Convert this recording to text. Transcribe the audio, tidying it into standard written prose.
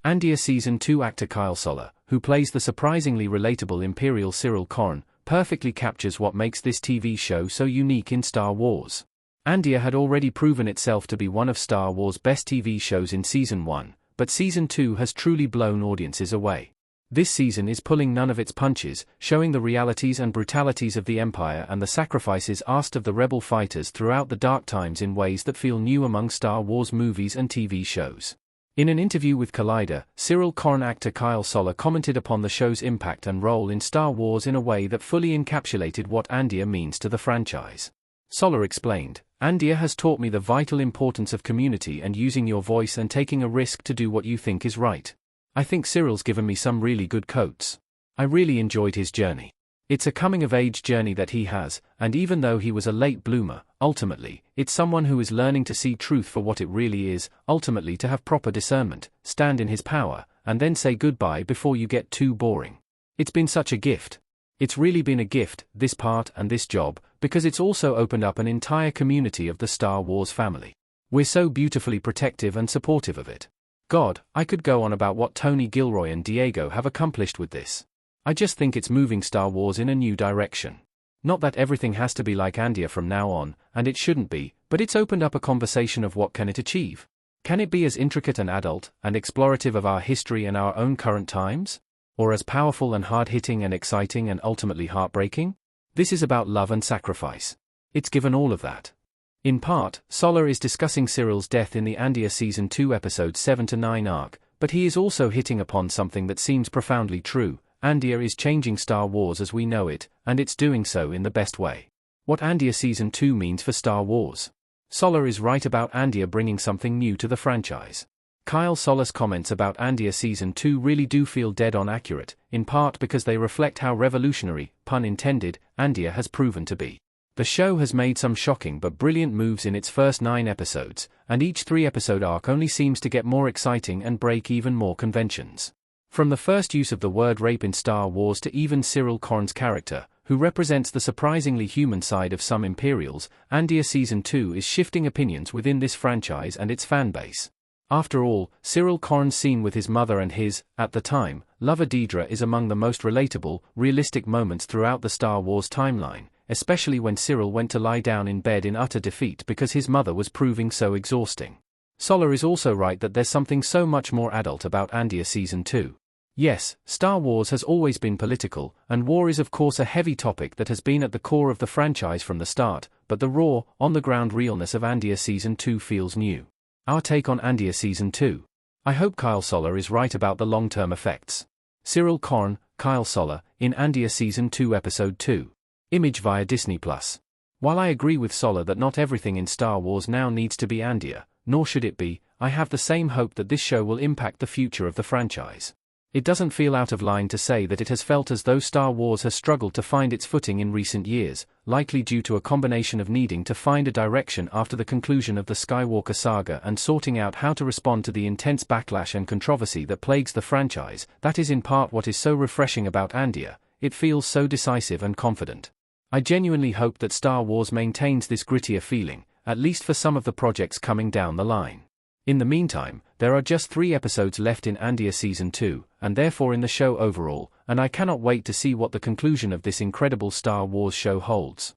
Andor Season 2 actor Kyle Soller, who plays the surprisingly relatable Imperial Cyril Korn, perfectly captures what makes this TV show so unique in Star Wars. Andor had already proven itself to be one of Star Wars' best TV shows in Season 1, but Season 2 has truly blown audiences away. This season is pulling none of its punches, showing the realities and brutalities of the Empire and the sacrifices asked of the rebel fighters throughout the dark times in ways that feel new among Star Wars movies and TV shows. In an interview with Collider, Cyril Korn actor Kyle Soller commented upon the show's impact and role in Star Wars in a way that fully encapsulated what Andor means to the franchise. Soller explained, "Andor has taught me the vital importance of community and using your voice and taking a risk to do what you think is right. I think Cyril's given me some really good quotes. I really enjoyed his journey. It's a coming-of-age journey that he has, and even though he was a late bloomer, ultimately, it's someone who is learning to see truth for what it really is, ultimately to have proper discernment, stand in his power, and then say goodbye before you get too boring. It's been such a gift. It's really been a gift, this part and this job, because it's also opened up an entire community of the Star Wars family. We're so beautifully protective and supportive of it. God, I could go on about what Tony Gilroy and Diego have accomplished with this. I just think it's moving Star Wars in a new direction. Not that everything has to be like Andor from now on, and it shouldn't be, but it's opened up a conversation of what can it achieve. Can it be as intricate and adult, and explorative of our history and our own current times? Or as powerful and hard-hitting and exciting and ultimately heartbreaking? This is about love and sacrifice. It's given all of that. In part, Soller is discussing Cyril's death in the Andor Season 2 episodes 7 to 9 arc, but he is also hitting upon something that seems profoundly true. Andor is changing Star Wars as we know it, and it's doing so in the best way. What Andor Season 2 means for Star Wars. Soller is right about Andor bringing something new to the franchise. Kyle Soller's comments about Andor Season 2 really do feel dead-on accurate, in part because they reflect how revolutionary, pun intended, Andor has proven to be. The show has made some shocking but brilliant moves in its first 9 episodes, and each 3-episode arc only seems to get more exciting and break even more conventions. From the first use of the word rape in Star Wars to even Cyril Korn's character, who represents the surprisingly human side of some Imperials, Andor Season 2 is shifting opinions within this franchise and its fanbase. After all, Cyril Korn's scene with his mother and his, at the time, lover Dedra is among the most relatable, realistic moments throughout the Star Wars timeline, especially when Cyril went to lie down in bed in utter defeat because his mother was proving so exhausting. Soller is also right that there's something so much more adult about Andor Season 2. Yes, Star Wars has always been political, and war is of course a heavy topic that has been at the core of the franchise from the start, but the raw, on-the-ground realness of Andor Season 2 feels new. Our take on Andor Season 2. I hope Kyle Soller is right about the long-term effects. Cyril Korn, Kyle Soller, in Andor Season 2 Episode 2. Image via Disney+. While I agree with Soller that not everything in Star Wars now needs to be Andor, nor should it be, I have the same hope that this show will impact the future of the franchise. It doesn't feel out of line to say that it has felt as though Star Wars has struggled to find its footing in recent years, likely due to a combination of needing to find a direction after the conclusion of the Skywalker saga and sorting out how to respond to the intense backlash and controversy that plagues the franchise. That is in part what is so refreshing about Andor. It feels so decisive and confident. I genuinely hope that Star Wars maintains this grittier feeling, at least for some of the projects coming down the line. In the meantime, there are just 3 episodes left in Andor Season 2, and therefore in the show overall, and I cannot wait to see what the conclusion of this incredible Star Wars show holds.